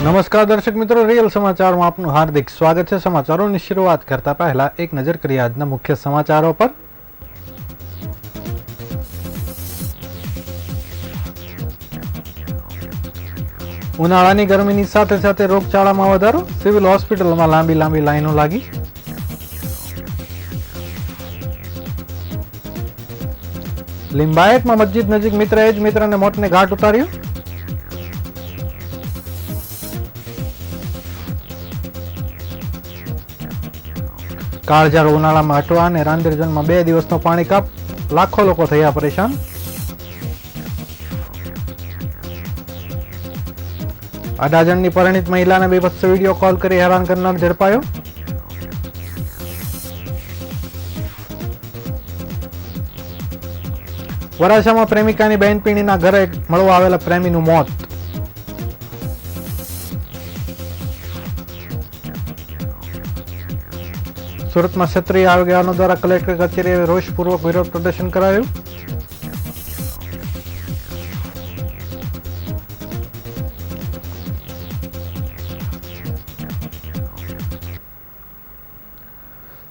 નમસ્કાર દર્શક મિત્રો, રિયલ સમાચારમાં આપનું હાર્દિક સ્વાગત છે। સમાચારોની શરૂઆત કરતા પહેલા એક નજર કરીએ આજના મુખ્ય સમાચારો પર। ઉનાળાની ગરમીની સાથે સાથે રોગચાળામાં વધારો, સિવિલ હોસ્પિટલમાં લાંબી લાઈનો લાગી। લિંબાયતમાં મસ્જિદ નજીક મિત્રએ જ મિત્રને મોતને ઘાટ ઉતાર્યો। કાળઝાળ ઉનાળામાં અટવા અને રાંદેર ઝોનમાં 2 દિવસનો પાણી કાપ, લાખો લોકો થયા પરેશાન। અડાજણની પરિણીત મહિલાને બીભત્સ વિડીયો કોલ કરી હેરાન કરનાર ઝડપાયો। વરાછામાં પ્રેમિકાની બહેનપણીના ઘરે મળવા આવેલા પ્રેમીનું મોત। સુરતમાં ક્ષત્રિય આગેવાનો દ્વારા કલેક્ટર કચેરીએ રોષપૂર્વક વિરોધ પ્રદર્શન કરાયું।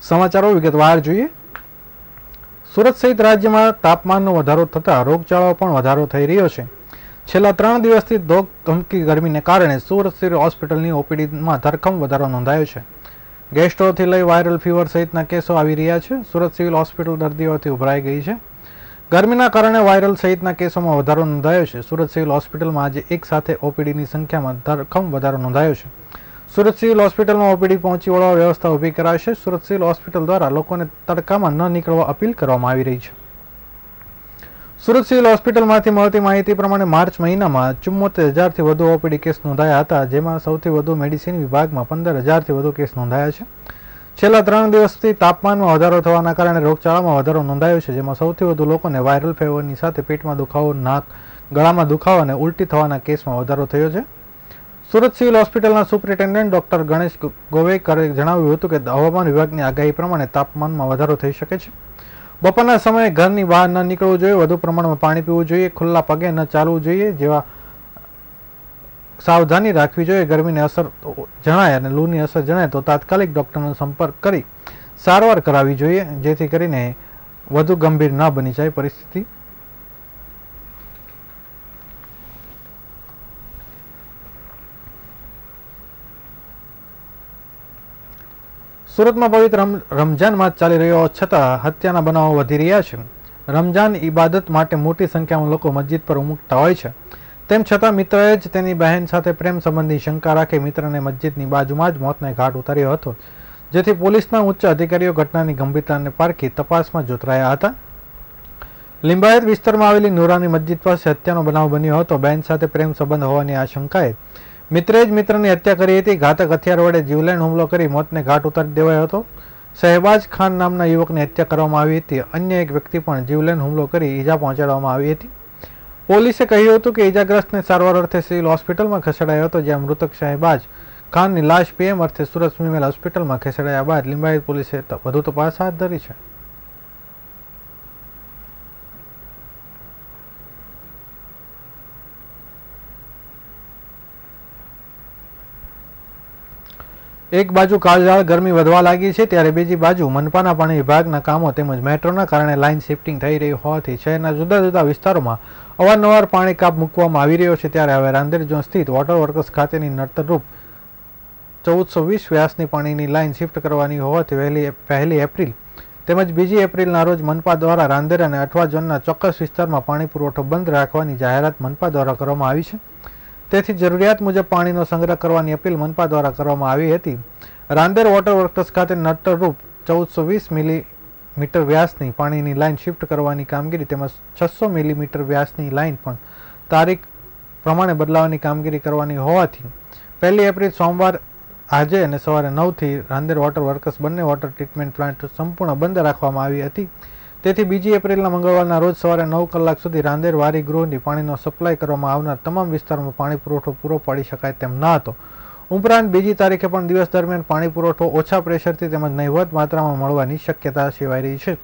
સમાચારો વિગતવાર જોઈએ। સુરત સહિત રાજ્યમાં તાપમાનનો વધારો થતાં રોગચાળો પણ વધારો થઈ રહ્યો છે। છેલ્લા 3 દિવસથી ધોકધમકી ગરમીને કારણે સુરત સિવિલ હોસ્પિટલની ઓપીડીમાં ધરખમ વધારો નોંધાયો છે। ગેસ્ટ્રોથી લઈ વાયરલ ફીવર સહિતના કેસો આવી રહ્યા છે। સુરત સિવિલ હોસ્પિટલ દર્દીઓથી ઉભરાઈ ગઈ છે। ગરમીના કારણે વાયરલ સહિતના કેસોમાં વધારો નોંધાયો છે। સુરત સિવિલ હોસ્પિટલમાં આજે એક સાથે ઓપીડીની સંખ્યામાં ધરખમ વધારો નોંધાયો છે। સુરત સિવિલ હોસ્પિટલમાં ઓપીડી પહોંચી વળવા વ્યવસ્થા ઊભી કરાશે। સુરત સિવિલ હોસ્પિટલ દ્વારા લોકોને તડકામાં ન નીકળવા અપીલ કરવામાં આવી રહી છે। સુરત સિવિલ હોસ્પિટલમાંથી મળતી માહિતી પ્રમાણે માર્ચ મહિનામાં 74,000થી વધુ ઓપીડી કેસ નોંધાયા હતા, જેમાં સૌથી વધુ મેડિસિન વિભાગમાં 15,000થી વધુ કેસ નોંધાયા છે। છેલ્લા 3 દિવસથી તાપમાનમાં વધારો થવાના કારણે રોગચાળામાં વધારો નોંધાયો છે, જેમાં સૌથી વધુ લોકોને વાયરલ ફીવરની સાથે પેટમાં દુખાવો, નાક, ગળામાં દુખાવો અને ઉલટી થવાના કેસમાં વધારો થયો છે। સુરત સિવિલ હોસ્પિટલના સુપ્રિન્ટેન્ડન્ટ ડોક્ટર ગણેશ ગોવેકરે જણાવ્યું હતું કે હવામાન વિભાગની આગાહી પ્રમાણે તાપમાનમાં વધારો થઈ શકે છે। બપોરના સમયે ઘરની બહાર ન નીકળવું જોઈએ, વધુ પ્રમાણમાં પાણી પીવું જોઈએ, ખુલ્લા પગે ન ચાલવું જોઈએ જેવા સાવધાની રાખવી જોઈએ। ગરમીની અસર જણાય અને લૂની અસર જણાય તો તાત્કાલિક ડોક્ટરનો સંપર્ક કરી સારવાર કરાવવી જોઈએ, જેથી કરીને વધુ ગંભીર ન બની જાય પરિસ્થિતિ। સુરતમાં પવિત્ર રમજાન માસ ચાલી રહ્યો છતાં હત્યાના બનાવો વધી રહ્યા છે। રમજાન ઇબાદત માટે મોટી સંખ્યામાં લોકો મસ્જિદ પર ઉમટતા હોય છે, તેમ છતાં મિત્રએ જ તેની બહેન સાથે પ્રેમ સંબંધી શંકા રાખી મિત્રને મસ્જિદની બાજુમાં જ મોતને ઘાટ ઉતાર્યો હતો, જેથી પોલીસના ઉચ્ચ અધિકારીઓ ઘટનાની ગંભીરતાને પારખી તપાસમાં જોતરાયા હતા। લિંબાયત વિસ્તારમાં આવેલી નૂરાની મસ્જિદ પાસે હત્યાનો બનાવ બન્યો હતો। બહેન સાથે પ્રેમ સંબંધ હોવાની આશંકાએ મિત્રે જ મિત્રની હત્યા કરી હતી। ઘાતક હથિયાર વડે જીવલેણ હુમલો કરી મોતને ઘાટ ઉતારી દેવાયો હતો। શહેબાજ ખાન નામના યુવકની હત્યા કરવામાં આવી હતી। અન્ય એક વ્યક્તિ પણ જીવલેણ હુમલો કરી ઈજા પહોંચાડવામાં આવી હતી। પોલીસે કહ્યું હતું કે ઈજાગ્રસ્તને સારવાર અર્થે સિવિલ હોસ્પિટલમાં ખસેડાયો હતો, જ્યાં મૃતક શહેબાજ ખાનની લાશ પીએમ અર્થે સુરત સિવિલ હોસ્પિટલમાં ખસેડાયા બાદ લિંબાયત પોલીસે વધુ તપાસ હાથ ધરી છે। એક બાજુ કાળઝાળ ગરમી વધવા લાગી છે, ત્યારે બીજી બાજુ મનપાના પાણી વિભાગના કામો તેમજ મેટ્રોના કારણે લાઇન શિફ્ટિંગ થઈ રહી હોવાથી શહેરના જુદા જુદા વિસ્તારોમાં અવારનવાર પાણી કાપ મૂકવામાં આવી રહ્યો છે। ત્યારે હવે રાંદેર ઝોન સ્થિત વોટર વર્કર્સ ખાતેની નડતરરૂપ 1420 વ્યાસની પાણીની લાઇન શિફ્ટ કરવાની હોવાથી પહેલી એપ્રિલ તેમજ 2 એપ્રિલના રોજ મનપા દ્વારા રાંદેર અને અઠવા ઝોનના ચોક્કસ વિસ્તારમાં પાણી પુરવઠો બંધ રાખવાની જાહેરાત મનપા દ્વારા કરવામાં આવી છે। તેથી જરૂરિયાત મુજબ પાણીનો સંગ્રહ કરવાની અપીલ મનપા દ્વારા કરવામાં આવી હતી। રાંદેર વોટર વર્કર્સ ખાતે નડતરરૂપ 1420 મિલીમીટર વ્યાસની પાણીની લાઇન શિફ્ટ કરવાની કામગીરી તેમજ 600 મિલીમીટર વ્યાસની લાઇન પણ તારીખ પ્રમાણે બદલાવવાની કામગીરી કરવાની હોવાથી 1 એપ્રિલ સોમવાર આજે અને સવારે 9થી રાંદેર વોટર વર્કર્સ બંને વોટર ટ્રીટમેન્ટ પ્લાન્ટ સંપૂર્ણ બંધ રાખવામાં આવી હતી। તેથી 2 એપ્રિલના મંગળવારના રોજ સવારે 9 કલાક સુધી રાંદેર વારી ગૃહની પાણીનો સપ્લાય કરવામાં આવનાર તમામ વિસ્તારોમાં પાણી પુરવઠો પૂરો પાડી શકાય તેમ ન હતો। ઉપરાંત 2જી તારીખે પણ દિવસ દરમિયાન પાણી પુરવઠો ઓછા પ્રેશરથી તેમજ નહિવત માત્રામાં મળવાની શક્યતા સેવાઈ રહી છે।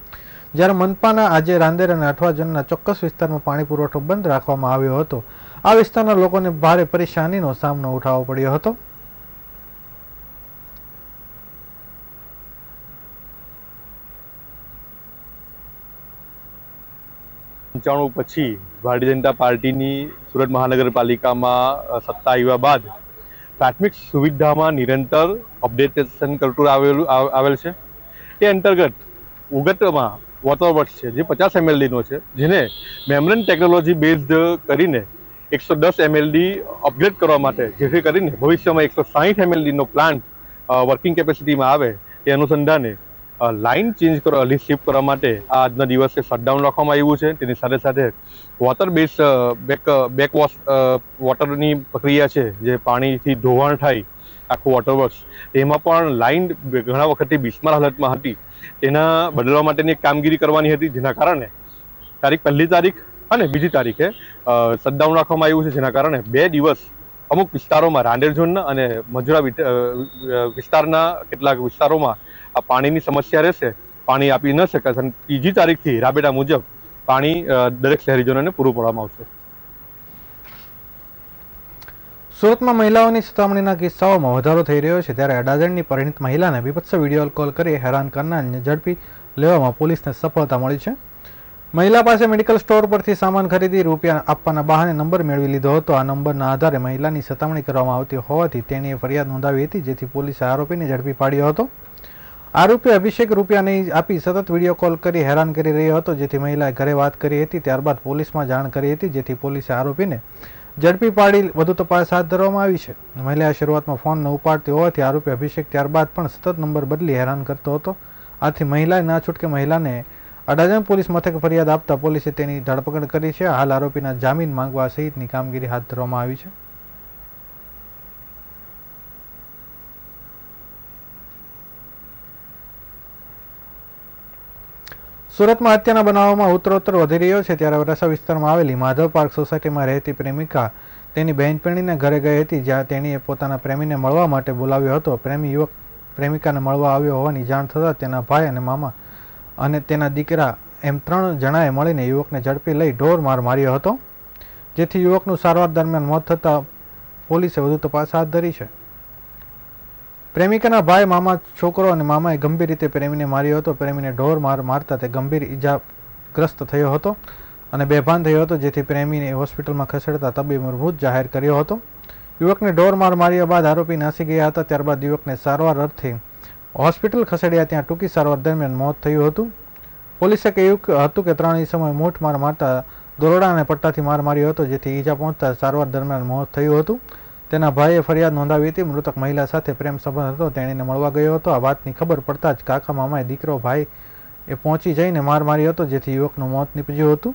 જ્યારે મનપાના આજે રાંદેર અને અઠવા ઝોનના ચોક્કસ વિસ્તારમાં પાણી પુરવઠો બંધ રાખવામાં આવ્યો હતો। આ વિસ્તારના લોકોને ભારે પરેશાનીનો સામનો ઉઠાવવો પડ્યો હતો. 95 પછી ભારતીય જનતા પાર્ટીની સુરત મહાનગરપાલિકામાં સત્તા આવ્યા બાદ પ્રાથમિક સુવિધામાં નિરંતર અપડેટેશન કરતું આવેલ છે. એ અંતર્ગત ઉગતમાં વોટર વર્ક્સ છે જે 50 MLD નો છે, જેને મેમ્બ્રેન ટેકનોલોજી બેઝડ કરીને 110 MLD અપગ્રેડ કરવા માટે, જેથી કરીને ભવિષ્યમાં 160 MLD નો પ્લાન્ટ વર્કિંગ કેપેસિટીમાં આવે એ અનુસંધાને લાઇન ચેન્જ કરવા, શિફ્ટ કરવા માટે આજના દિવસે શટડાઉન રાખવામાં આવ્યું છે. તેની સાથે સાથે વોટર બેઝ બેકવોશ વોટરની પ્રક્રિયા છે, જે પાણીથી ધોવાણ થાય આખું વોટર વર્ક્સ, તેમાં પણ લાઇન ઘણા વખતથી બિસ્માર હાલતમાં હતી, તેના બદલવા માટેની એક કામગીરી કરવાની હતી, જેના કારણે તારીખ 1લી તારીખ અને 2જી તારીખે શટડાઉન રાખવામાં આવ્યું છે. જેના કારણે 2 દિવસ અમુક વિસ્તારોમાં, રાંદેર ઝોનના અને મજુરા વિસ્તારના કેટલાક વિસ્તારોમાં આ પાણીની સમસ્યા રહેશે, પાણી આપી ન શકાશે. અને 3જી તારીખથી રાબેતા મુજબ પાણી દરેક શહેરીજનોને પૂરું પાડવામાં આવશે. સુરતમાં મહિલાઓની સતામણીના કિસ્સાઓમાં વધારો થઈ રહ્યો છે, ત્યારે અડાજણની પરિણીત મહિલાને બીભત્સ વિડીયો કોલ કરી હેરાન કરનારને ઝડપી લેવામાં પોલીસને સફળતા મળી છે. મહિલા પાસે મેડિકલ સ્ટોર પરથી સામાન ખરીદી રૂપિયા આપવાના બહાને નંબર મેળવી લીધો હતો. આ નંબરના આધારે મહિલાની સતામણી કરવામાં આવતી હોવાથી તેણીએ ફરિયાદ નોંધાવી હતી, જેથી પોલીસે આરોપીને ઝડપી પાડ્યો હતો. આરોપી અભિષેક રૂપિયા નહીં આપી સતત વિડીયો કોલ કરી હેરાન કરી રહ્યો હતો, જેથી મહિલાએ ઘરે વાત કરી હતી. ત્યારબાદ પોલીસમાં જાણ કરી હતી, જેથી પોલીસે આરોપીને ઝડપી પાડી વધુ તપાસ હાથ ધરવામાં આવી છે. મહિલાએ શરૂઆતમાં ફોન ન ઉપાડતી હોવાથી આરોપી અભિષેક ત્યારબાદ પણ સતત નંબર બદલી હેરાન કરતો હતો. આથી મહિલાએ ના છૂટકે મહિલાને અડાજણ પોલીસ મથકે ફરિયાદ આપતા પોલીસે તેની ધરપકડ કરી છે. હાલ આરોપીના જામીન માંગવા સહિતની કામગીરી હાથ ધરવામાં આવી છે. સુરતમાં હત્યાના બનાવોમાં ઉત્તરોત્તર વધી રહ્યો છે, ત્યારે વરાછા વિસ્તારમાં આવેલી માધવ પાર્ક સોસાયટીમાં રહેતી પ્રેમિકા તેની બહેનપણીને ઘરે ગઈ હતી, જ્યાં તેણીએ પોતાના પ્રેમીને મળવા માટે બોલાવ્યો હતો. પ્રેમી યુવક પ્રેમિકાને મળવા આવ્યો હોવાની જાણ થતાં તેના ભાઈ અને મામા અને તેના દીકરા એમ 3 જણાએ મળીને યુવકને ઝડપી લઈ ઢોર માર માર્યો હતો, જેથી યુવકનું સારવાર દરમિયાન મોત થતાં પોલીસે વધુ તપાસ હાથ ધરી છે. પ્રેમિકાના ભાઈ, મામા, છોકરો અને મામાએ ગંભીર રીતે પ્રેમીને માર્યો હતો. પ્રેમીને ઢોર માર મારતા તે ગંભીર ઈજાગ્રસ્ત થયો હતો અને બેભાન થયો હતો, જેથી પ્રેમીને હોસ્પિટલમાં ખસેડતા તબીબે મૃત જાહેર કર્યો હતો. યુવકને ઢોર માર માર્યા બાદ આરોપી નાસી ગયા હતા. ત્યારબાદ યુવકને સારવાર અર્થે હોસ્પિટલ ખસેડ્યા, ત્યાં ટૂંકી સારવાર દરમિયાન મોત થયું હતું. પોલીસે કહ્યું હતું કે 3 ઈસમોએ મૂઠ માર મારતા દોરડા અને પટ્ટાથી માર માર્યો હતો, જેથી ઈજા પહોંચતા સારવાર દરમિયાન મોત થયું હતું. તેના ભાઈએ ફરિયાદ નોંધાવી હતી. મૃતક મહિલા સાથે પ્રેમ સંબંધ હતો, તેણીને મળવા ગયો હતો. આ વાતની ખબર પડતા જ કાકા, મામાએ દીકરો, ભાઈ એ પહોંચી જઈને માર માર્યો હતો, જેથી યુવકનું મોત નીપજ્યું હતું.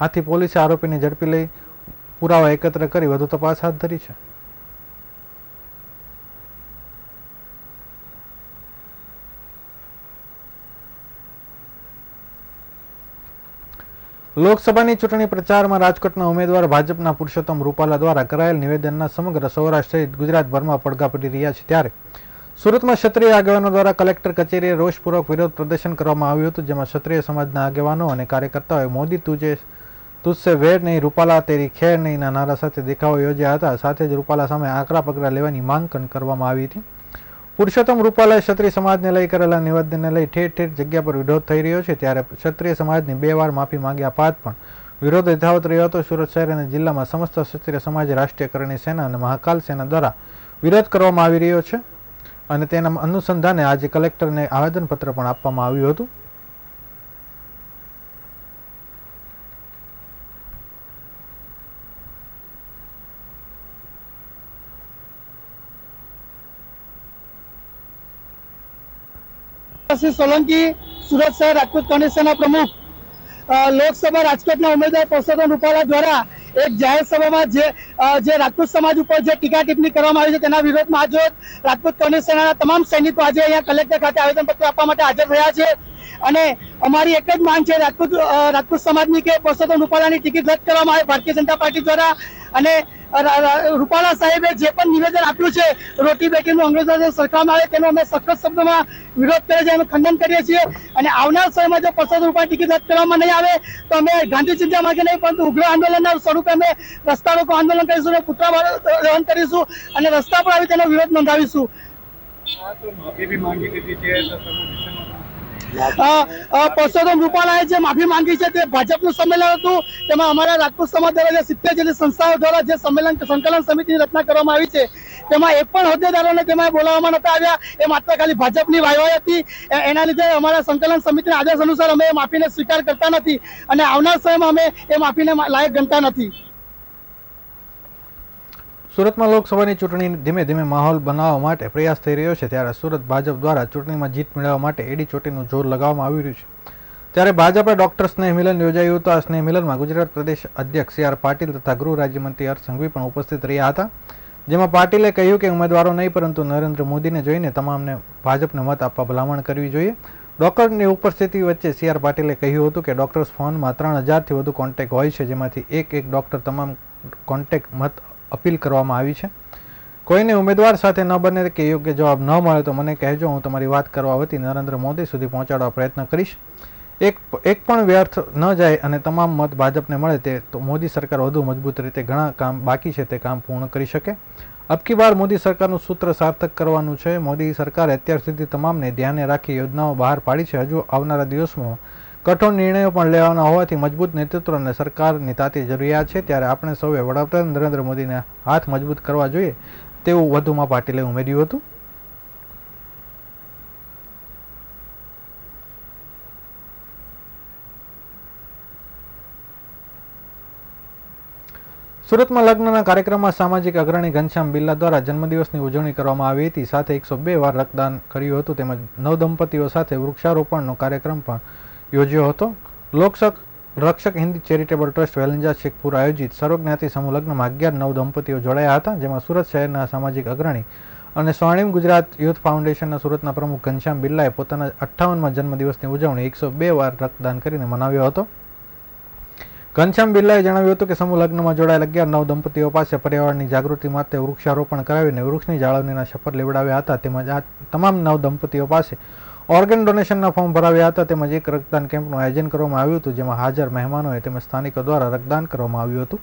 આથી પોલીસે આરોપીને ઝડપી લઈ પુરાવા એકત્ર કરી વધુ તપાસ હાથ ધરી છે. લોકસભાની ચૂંટણી પ્રચારમાં રાજકોટના ઉમેદવાર ભાજપના પુરુષોત્તમ રૂપાલા દ્વારા કરાયેલ નિવેદનના સમગ્ર સૌરાષ્ટ્ર સહિત ગુજરાતભરમાં પડઘા પડી રહ્યા છે, ત્યારે સુરતમાં ક્ષત્રિય આગેવાનો દ્વારા કલેક્ટર કચેરીએ રોષપૂર્વક વિરોધ પ્રદર્શન કરવામાં આવ્યું હતું, જેમાં ક્ષત્રિય સમાજના આગેવાનો અને કાર્યકર્તાઓએ મોદી તુજસે વેર નહીં, રૂપાલા તેરી ખેર નહીંના નારા સાથે દેખાવો યોજ્યા હતા. સાથે જ રૂપાલા સામે આકરા પગલાં લેવાની માંગ કરવામાં આવી હતી. પુરુષોત્તમ રૂપાલાએ ક્ષત્રિય સમાજને લઈ કરેલા નિવેદનને લઈ ઠેર ઠેર જગ્યા પર વિરોધ થઈ રહ્યો છે, ત્યારે ક્ષત્રિય સમાજની 2 વાર માફી માંગ્યા બાદ પણ વિરોધ યથાવત રહ્યો હતો. સુરત શહેર અને જિલ્લામાં સમસ્ત ક્ષત્રિય સમાજે રાષ્ટ્રીય કરણી સેના અને મહાકાલ સેના દ્વારા વિરોધ કરવામાં આવી રહ્યો છે અને તેના અનુસંધાને આજે કલેક્ટરને આવેદનપત્ર પણ આપવામાં આવ્યું હતું. સોલંકી, સુરત શહેર રાજપૂત કોંગ્રેસ સેના પ્રમુખ, લોકસભા રાજકોટના ઉમેદવાર પુરુષોત્તમ રૂપાલા દ્વારા એક જાહેર સભામાં જે રાજપૂત સમાજ ઉપર જે ટીકા ટિપ્પણી કરવામાં આવી છે તેના વિરોધમાં આજે રાજપૂત કોંગ્રેસ સેનાના તમામ સૈનિકો આજે અહીંયા કલેક્ટર ખાતે આવેદનપત્ર આપવા માટે હાજર રહ્યા છે. અને અમારી એક જ માંગ છે રાજપૂત સમાજની કે પુરુષોત્તમ રૂપાલાની ટિકિટ રદ કરવામાં આવે ભારતીય જનતા પાર્ટી દ્વારા, અને રૂપાલા સાહેબે જે પણ નિવેદન આપ્યું છે રોટી બેટીનું અંગ્રેજો સાથે સરખાવવામાં આવે તેનો અમે સખત શબ્દોમાં વિરોધ કરીએ છીએ, અમે ખંડન કરીએ છીએ અને આવનાર સમયમાં જો પરસોત્તમ રૂપાલા ટિકિટ રદ કરવામાં નહીં આવે તો અમે ગાંધી ચિંતા માર્ગે નહીં પરંતુ ઉગ્ર આંદોલનના સ્વરૂપે અમે રસ્તા રોકો આંદોલન કરીશું અને પુતળા દહન કરીશું અને રસ્તા પર આવી તેનો વિરોધ નોંધાવીશું. પરસોત્તમ રૂપાલાએ જે માફી માંગી છે તે ભાજપનું સંમેલન હતું, તેમાં અમારા રાજપૂત સમાજ દ્વારા 70 જેટલી સંસ્થાઓ દ્વારા જે સંકલન સમિતિની રચના કરવામાં આવી છે તેમાં એક પણ હોદ્દેદારોને તેમાં બોલાવવામાં નતા આવ્યા. એ માત્ર ખાલી ભાજપની વાયવાઈ હતી. એના લીધે અમારા સંકલન સમિતિના આદેશ અનુસાર અમે એ માફીને સ્વીકાર કરતા નથી અને આવનાર સમયમાં અમે એ માફીને લાયક ગણતા નથી. સુરતમાં લોકસભાની ચૂંટણી ધીમે ધીમે માહોલ બનાવવા માટે પ્રયાસ થઈ રહ્યો છે, ત્યારે સુરત ભાજપ દ્વારા ચૂંટણીમાં જીત મેળવવા માટે એડી ચોટીનું જોર લગાવવામાં આવી રહ્યું છે. ત્યારે ભાજપે ડોક્ટર સ્નેહ મિલન યોજાયું હતું. આ સ્નેહ મિલનમાં ગુજરાત પ્રદેશ અધ્યક્ષ સી આર પાટીલ તથા ગૃહ રાજ્યમંત્રી હર્ષ સંઘવી પણ ઉપસ્થિત રહ્યા હતા, જેમાં પાટીલે કહ્યું કે ઉમેદવારો નહીં પરંતુ નરેન્દ્ર મોદીને જોઈને તમામને ભાજપને મત આપવા ભલામણ કરવી જોઈએ. ડોક્ટરની ઉપસ્થિતિ વચ્ચે સી આર પાટીલે કહ્યું હતું કે ડોક્ટર્સ ફોનમાં 3000થી વધુ કોન્ટેક્ટ હોય છે, જેમાંથી એક ડોક્ટર તમામ કોન્ટેક્ટ મત અપીલ કરવામાં આવી છે. કોઈને ઉમેદવાર સાથે ન બને કે યોગ્ય જવાબ ન મળે તો મને કહેજો, હું તમારી વાત કરવા વતી નરેન્દ્ર મોદી સુધી પહોંચાડવા પ્રયત્ન કરીશ. એક પણ વ્યર્થ ન જાય અને તમામ મત ભાજપને મળે તે તો મોદી સરકાર વધુ મજબૂત રીતે ઘણા કામ બાકી છે તે કામ પૂર્ણ કરી શકે. અબકી બાર મોદી સરકારનું સૂત્ર સાર્થક કરવાનું છે. મોદી સરકારે અત્યાર સુધી તમામને ધ્યાને રાખી યોજનાઓ બહાર પાડી છે. હજુ આવનારા દિવસોમાં કઠોર નિર્ણયો પણ લેવાના હોવાથી મજબૂત નેતૃત્વ અને સરકારની તાતી જરૂરિયાત છે. ત્યારે આપણે સૌએ વડાપ્રધાન નરેન્દ્ર મોદીને હાથ મજબૂત કરવા જોઈએ તેવું વધુમાં પાટીલે ઉમેર્યું હતું. સુરતમાં લગ્નના કાર્યક્રમમાં સામાજિક અગ્રણી ઘનશ્યામ બિરલા દ્વારા જન્મદિવસની ઉજવણી કરવામાં આવી હતી. સાથે 102 વાર રક્તદાન કર્યું હતું, તેમજ નવદંપતીઓ સાથે વૃક્ષારોપણનો કાર્યક્રમ પણ યોજ્યો હતો. રક્ષક હિન્દી ચેરિટેબલ ટ્રસ્ટ વેલંજા શેખપુર આયોજિત સર્વજ્ઞાતિ સમૂહ લગ્નમાં 11 નવદંપતીઓ જોડાયા હતા, જેમાં સુરત શહેરના સામાજિક અગ્રણી અને સ્વર્ણિમ ગુજરાત યુથ ફાઉન્ડેશનના સુરતના પ્રમુખ ઘનશ્યામ બિરલાએ પોતાના 58મા જન્મદિવસની ઉજવણી 102 વાર રક્તદાન કરીને મનાવ્યો હતો. ઘનશ્યામ બિરલાએ જણાવ્યું હતું કે સમૂહ લગ્નમાં જોડાયેલ 11 નવદંપતીઓ પાસે પર્યાવરણની જાગૃતિ માટે વૃક્ષારોપણ કરાવીને વૃક્ષની જાળવણીના શપથ લેવડાવ્યા હતા. તેમજ આ તમામ નવદંપતીઓ પાસે ઓર્ગન ડોનેશનના ફોર્મ ભરાવ્યા હતા. તેમજ એક રક્તદાન કેમ્પનું આયોજન કરવામાં આવ્યું હતું, જેમાં હાજર મહેમાનોએ તેમજ સ્થાનિકો દ્વારા રક્તદાન કરવામાં આવ્યું હતું.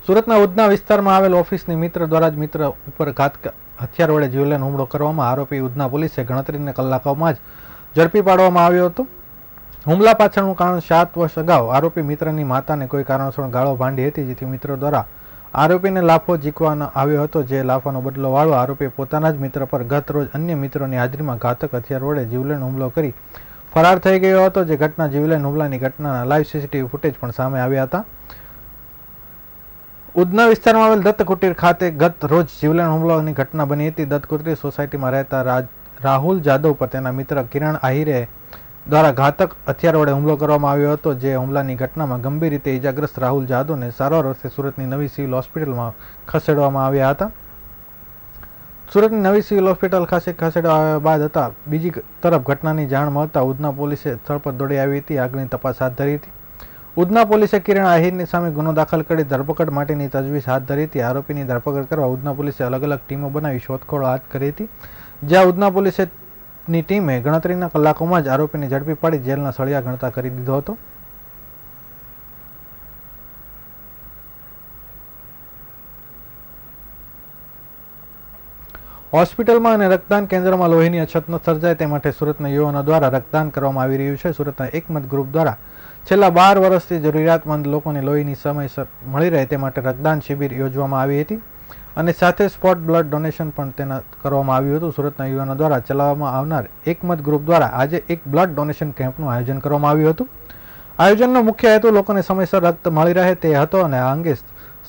સુરતના ઉધના વિસ્તારમાં આવેલ ઓફિસની મિત્ર દ્વારા જ મિત્ર ઉપર હથિયાર વડે જીવલેણ હુમલો કરવામાં આરોપી ઉધના પોલીસે ગણતરીના કલાકોમાં જ ઝડપી પાડવામાં આવ્યો હતો. હુમલા પાછળનું કારણ 7 વર્ષ અગાઉ આરોપી મિત્રની માતાને કોઈ કારણસર ગાળો ભાંડી હતી, જેથી મિત્રો દ્વારા આરોપીને લાફો ઝીકવાનો આવ્યો હતો. જે લાફાનો બદલો વાળવા આરોપીએ પોતાના જ મિત્ર પર ગત રોજ અન્ય મિત્રોની હાજરીમાં ઘાતક હથિયાર વડે જીવલેણ હુમલો કરી ફરાર થઈ ગયો હતો. જે ઘટના જીવલેણ હુમલાની ઘટનાના લાઈવ સીસીટીવી ફૂટેજ પણ સામે આવ્યા હતા. ઉધના વિસ્તારમાં આવેલ દત્ત કુટીર ખાતે ગત રોજ જીવલેણ હુમલાની ઘટના બની હતી. દત્ત કુટીર સોસાયટીમાં રહેતા રાહુલ જાદવ પર તેના મિત્ર કિરણ આહિરે દ્વારા ઘાતક હથિયાર વડે હુમલો કરવામાં આવ્યો હતો. જે હુમલાની ઘટનામાં ગંભીર રીતે ઇજાગ્રસ્ત રાહુલ જાદવને સારવાર અર્થે સુરતની નવી સિવિલ હોસ્પિટલમાં ખસેડવામાં આવ્યા હતા. સુરતની નવી સિવિલ હોસ્પિટલ ખાતે ખસેડવા આવ્યા બાદ હતા. બીજી તરફ ઘટનાની જાણ મળતા ઉધના પોલીસે સ્થળ પર દોડી આવી હતી, આગળની તપાસ હાથ ધરી હતી. ઉધના પોલીસે કિરણ આહિરની સામે ગુનો દાખલ કરી ધરપકડ માટેની તજવીજ હાથ ધરી હતી. આરોપીની ધરપકડ કરવા ઉધના પોલીસે અલગ અલગ ટીમો બનાવી શોધખોળ હાથ કરી હતી, જ્યાં ઉધના પોલીસની ટીમે ગણતરીના કલાકોમાં જ આરોપીને ઝડપી પાડી જેલના સળિયા ગણતા કરી દીધો હતો. હોસ્પિટલમાં અને રક્તદાન કેન્દ્રમાં લોહીની અછત ન સર્જાય તે માટે સુરતના યુવાનો દ્વારા રક્તદાન કરવામાં આવી રહ્યું છે. સુરતના એકમત ગ્રુપ દ્વારા છેલ્લા 12 વર્ષથી જરૂરિયાતમંદ લોકોને લોહીની સમયસર મળી રહે તે માટે રક્તદાન શિબિર યોજવામાં આવી હતી અને સાથે સ્પોટ બ્લડ ડોનેશન પણ તેના કરવામાં આવ્યું હતું. સુરતના યુવાનો દ્વારા ચલાવવામાં આવનાર એકમત ગ્રુપ દ્વારા આજે એક બ્લડ ડોનેશન કેમ્પનું આયોજન કરવામાં આવ્યું હતું. આયોજનનો મુખ્ય હેતુ લોકોને સમયસર રક્ત મળી રહે તે હતો અને આ અંગે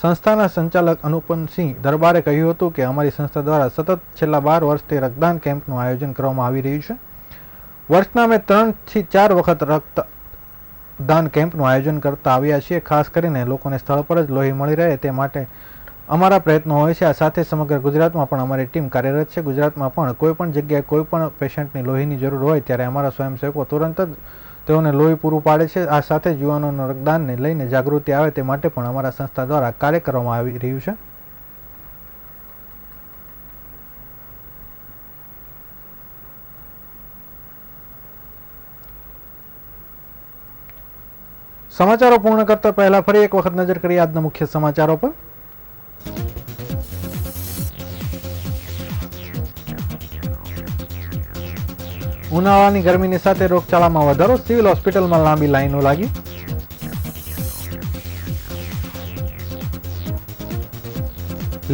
સંસ્થાના સંચાલક અનુપમસિંહ દરબારે કહ્યું હતું કે અમારી સંસ્થા દ્વારા સતત છેલ્લા 12 વર્ષથી રક્તદાન કેમ્પનું આયોજન કરવામાં આવી રહ્યું છે. વર્ષના અમે 3 થી 4 વખત રક્તદાન કેમ્પનું આયોજન કરતા આવ્યા છીએ. ખાસ કરીને લોકોને સ્થળ પર જ લોહી મળી રહે તે માટે અમારા પ્રયત્નો હોય છે. આ સાથે સમગ્ર ગુજરાતમાં પણ અમારી ટીમ કાર્યરત છે. ગુજરાતમાં પણ કોઈ પણ જગ્યાએ કોઈ પણ પેશન્ટની લોહીની જરૂર હોય ત્યારે અમારા સ્વયંસેવકો તુરંત જ તેઓને લોહી પૂરું પાડે છે. આ સાથે જ યુવાનોના રક્તદાનને લઈને જાગૃતિ આવે તે માટે પણ અમારા સંસ્થા દ્વારા કાર્ય કરવામાં આવી રહ્યું છે. સમાચારો પૂર્ણ કરતા પહેલા ફરી એક વખત નજર કરીએ આજના મુખ્ય સમાચારો પર. ઉનાળાની ગરમીની સાથે રોગચાળામાં વધારો, સિવિલ હોસ્પિટલમાં લાંબી લાઈનો લાગી.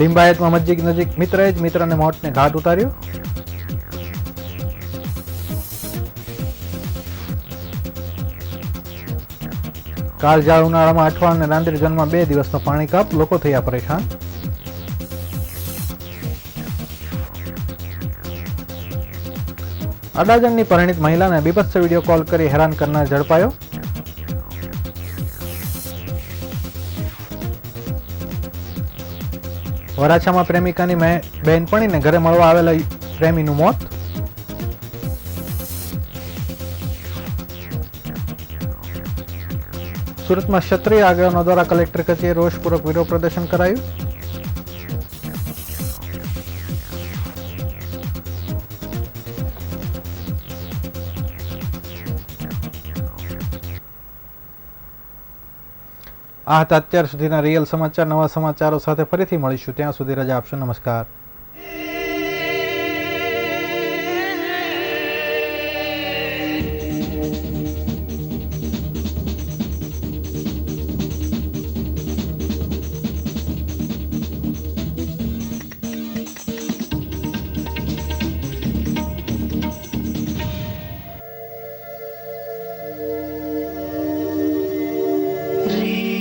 લિંબાયતમાં મસ્જિદ નજીક મિત્રએ જ મિત્રને મોતને ઘાટ ઉતાર્યો. કાળઝાળ ઉનાળામાં અઠવાડ અને રાંદેર ઝોનમાં 2 દિવસનો પાણી કાપ, લોકો થયા પરેશાન. અડાજણની પરિણીત મહિલાને બીભત્સ વિડીયો કોલ કરી હેરાન કરનાર ઝડપાયો. વરાછામાં પ્રેમિકાની બહેનપણીને ઘરે મળવા આવેલા પ્રેમીનું મોત. સુરતમાં ક્ષત્રિય આગેવાનો દ્વારા કલેક્ટર કચેરીએ રોષપૂર્વક વિરોધ પ્રદર્શન કરાયું. આ હતા અત્યાર સુધીના રિયલ સમાચાર. નવા સમાચારો સાથે ફરીથી મળીશું. ત્યાં સુધી રજા આપશો. નમસ્કાર. Real